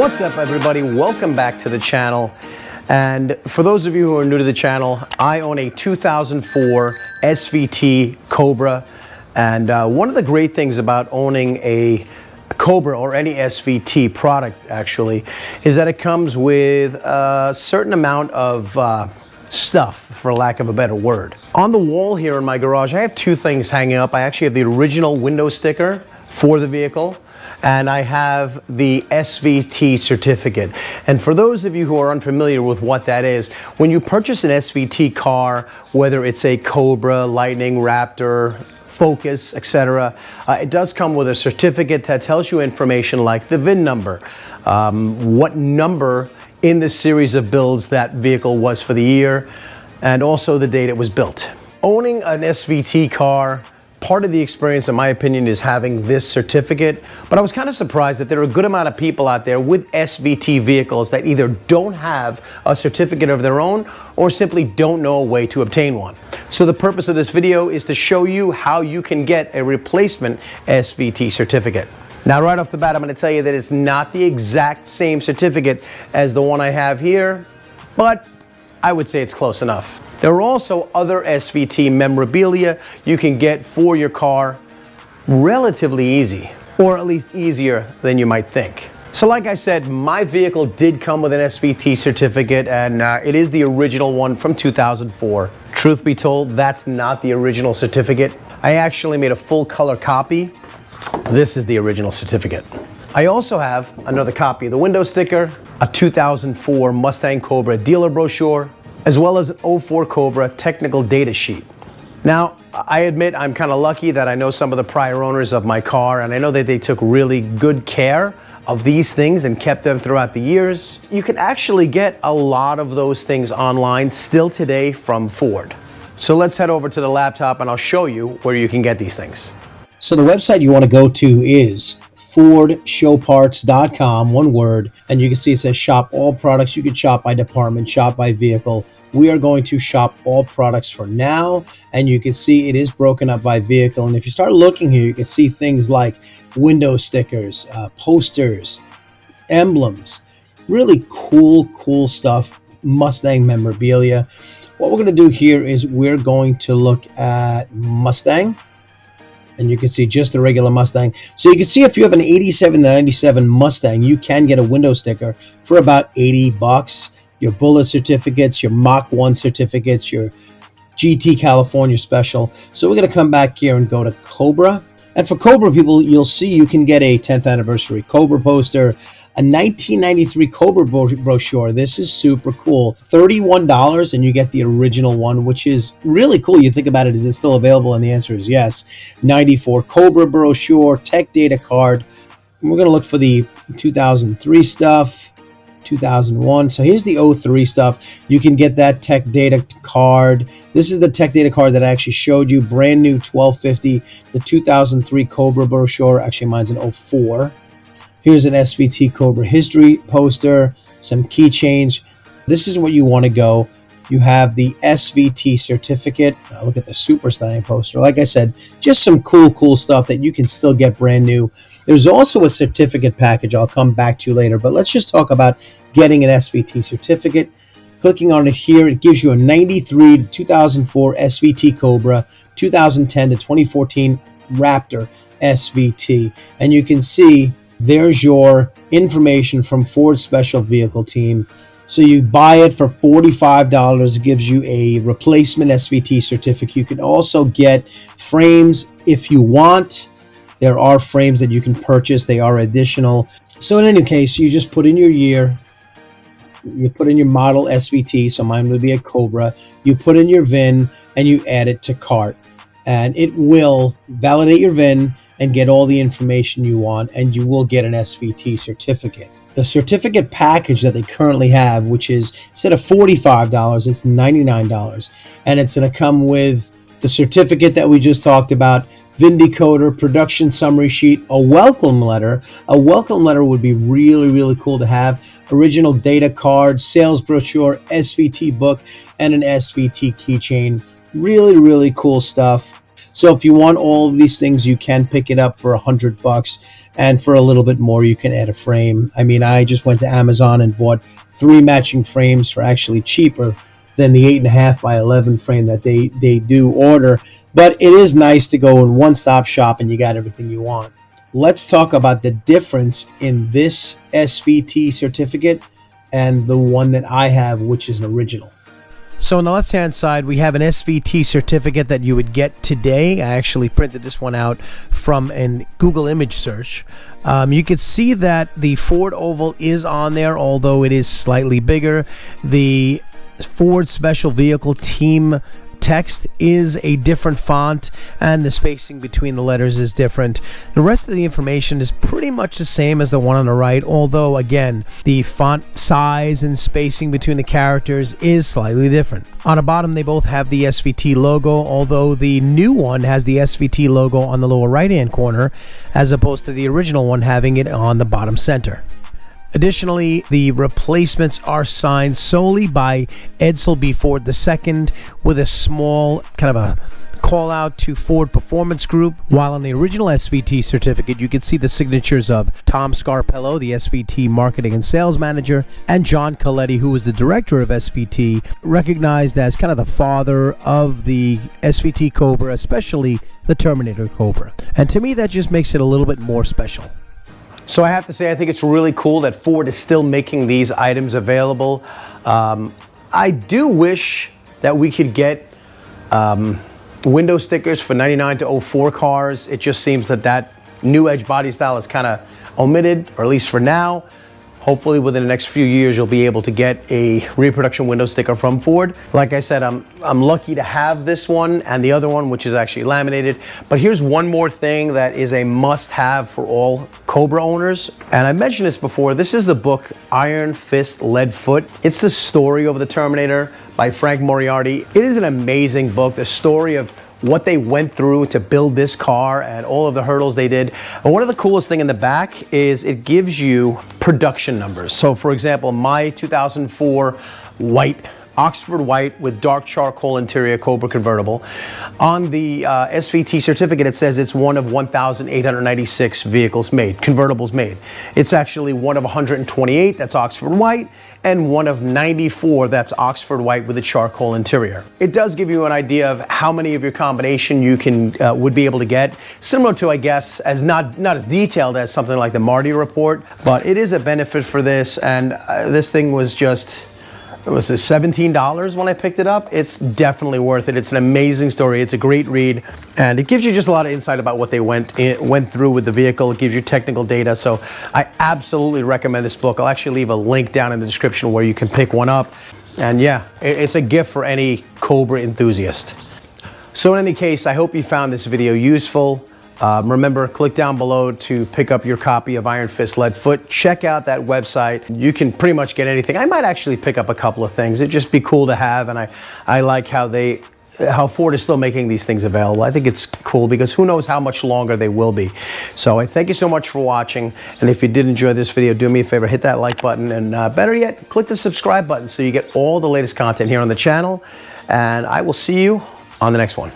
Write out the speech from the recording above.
What's up, everybody? Welcome back to the channel. And for those of you who are new to the channel, I own a 2004 SVT Cobra. And one of the great things about owning a Cobra or any SVT product actually is that it comes with a certain amount of stuff, for lack of a better word. On the wall here in my garage, I have two things hanging up. I actually have the original window sticker for the vehicle, and I have the SVT certificate. And for those of you who are unfamiliar with what that is, when you purchase an SVT car, whether it's a Cobra, Lightning, Raptor, Focus, etc., it does come with a certificate that tells you information like the VIN number, what number in the series of builds that vehicle was for the year, and also the date it was built. Owning an SVT car, part of the experience, in my opinion, is having this certificate, but I was kind of surprised that there are a good amount of people out there with SVT vehicles that either don't have a certificate of their own or simply don't know a way to obtain one. So the purpose of this video is to show you how you can get a replacement SVT certificate. Now, right off the bat, I'm going to tell you that it's not the exact same certificate as the one I have here, but I would say it's close enough. There are also other SVT memorabilia you can get for your car relatively easy, or at least easier than you might think. So like I said, my vehicle did come with an SVT certificate, and it is the original one from 2004. Truth be told, that's not the original certificate. I actually made a full color copy. This is the original certificate. I also have another copy of the window sticker, a 2004 Mustang Cobra dealer brochure, as well as an 04 Cobra technical data sheet. Now, I admit I'm kind of lucky that I know some of the prior owners of my car, and I know that they took really good care of these things and kept them throughout the years. You can actually get a lot of those things online still today from Ford. So let's head over to the laptop and I'll show you where you can get these things. So the website you want to go to is FordShowParts.com, one word, and you can see it says shop all products. You can shop by department, shop by vehicle. We are going to shop all products for now, and you can see it is broken up by vehicle. And if you start looking here, you can see things like window stickers, posters, emblems, really cool stuff, Mustang memorabilia. What we're going to do here is we're going to look at Mustang. And you can see just the regular Mustang. So you can see if you have an 87 to 97 Mustang, you can get a window sticker for about 80 bucks. Your bullet certificates, your Mach 1 certificates, your GT California special. So we're going to come back here and go to Cobra. And for Cobra people, you'll see you can get a 10th anniversary Cobra poster, a 1993 Cobra brochure. This is super cool. $31 and you get the original one, which is really cool. You think about it, is it still available? And the answer is yes. 94 Cobra brochure, tech data card. And we're going to look for the 2003 stuff, 2001. So here's the 03 stuff. You can get that tech data card. This is the tech data card that I actually showed you. Brand new 1250. The 2003 Cobra brochure. Actually, mine's an 04. Here's an SVT Cobra history poster, some keychains. This is what you want to go. You have the SVT certificate. Look at the super stunning poster. Like I said, just some cool stuff that you can still get brand new. There's also a certificate package I'll come back to later, but let's just talk about getting an SVT certificate. Clicking on it here, it gives you a 93 to 2004 SVT Cobra, 2010 to 2014 Raptor SVT. And you can see there's your information from Ford Special Vehicle Team. So you buy it for $45. It gives you a replacement SVT certificate. You can also get frames if you want. There are frames that you can purchase. They are additional. So in any case, you just put in your year. You put in your model SVT. So mine would be a Cobra. You put in your VIN and you add it to cart. And it will validate your VIN and get all the information you want, and you will get an SVT certificate. The certificate package that they currently have, which is instead of $45, it's $99, and it's going to come with the certificate that we just talked about, VIN decoder, production summary sheet, a welcome letter. A welcome letter would be really cool to have. Original data card, sales brochure, SVT book, and an SVT keychain. Really cool stuff. So if you want all of these things, you can pick it up for $100, and for a little bit more, you can add a frame. I mean, I just went to Amazon and bought 3 matching frames for actually cheaper than the 8.5 by 11 frame that they do order. But it is nice to go in one-stop shop and you got everything you want. Let's talk about the difference in this SVT certificate and the one that I have, which is an original. So on the left-hand side, we have an SVT certificate that you would get today. I actually printed this one out from a Google image search. You can see that the Ford oval is on there, although it is slightly bigger. The Ford Special Vehicle Team text is a different font, and the spacing between the letters is different. The rest of the information is pretty much the same as the one on the right, although again, the font size and spacing between the characters is slightly different. On the bottom, they both have the SVT logo, although the new one has the SVT logo on the lower right-hand corner, as opposed to the original one having it on the bottom center. Additionally, the replacements are signed solely by Edsel B. Ford II with a small kind of a call out to Ford Performance Group, while on the original SVT certificate you can see the signatures of Tom Scarpello, the SVT Marketing and Sales Manager, and John Coletti, who was the director of SVT, recognized as kind of the father of the SVT Cobra, especially the Terminator Cobra. And to me, that just makes it a little bit more special. So I have to say, I think it's really cool that Ford is still making these items available. I do wish that we could get window stickers for 99 to 04 cars. It just seems that that new edge body style is kind of omitted, or at least for now. Hopefully within the next few years you'll be able to get a reproduction window sticker from Ford. Like I said, I'm lucky to have this one and the other one, which is actually laminated. But here's one more thing that is a must-have for all Cobra owners. And I mentioned this before. This is the book Iron Fist Lead Foot. It's the story of the Terminator by Frank Moriarty. It is an amazing book. The story of what they went through to build this car and all of the hurdles they did. And one of the coolest thing in the back is it gives you production numbers. So for example, my 2004 white, Oxford white with dark charcoal interior Cobra convertible. On the SVT certificate, it says it's one of 1,896 vehicles made, convertibles made. It's actually one of 128, that's Oxford white, and one of 94, that's Oxford white with a charcoal interior. It does give you an idea of how many of your combination you can would be able to get. Similar to, I guess, as not as detailed as something like the Marty report, but it is a benefit for this, and this thing was just, it was $17 when I picked it up. It's definitely worth it. It's an amazing story. It's a great read, and it gives you just a lot of insight about what they went through with the vehicle. It gives you technical data, so I absolutely recommend this book. I'll actually leave a link down in the description where you can pick one up, and yeah, it's a gift for any Cobra enthusiast. So in any case, I hope you found this video useful. Remember, click down below to pick up your copy of Iron Fist Lead Foot. Check out that website. You can pretty much get anything. I might actually pick up a couple of things. It'd just be cool to have, and I like how Ford is still making these things available. I think it's cool because who knows how much longer they will be. So I thank you so much for watching, and if you did enjoy this video, do me a favor, hit that like button, and better yet, click the subscribe button so you get all the latest content here on the channel, and I will see you on the next one.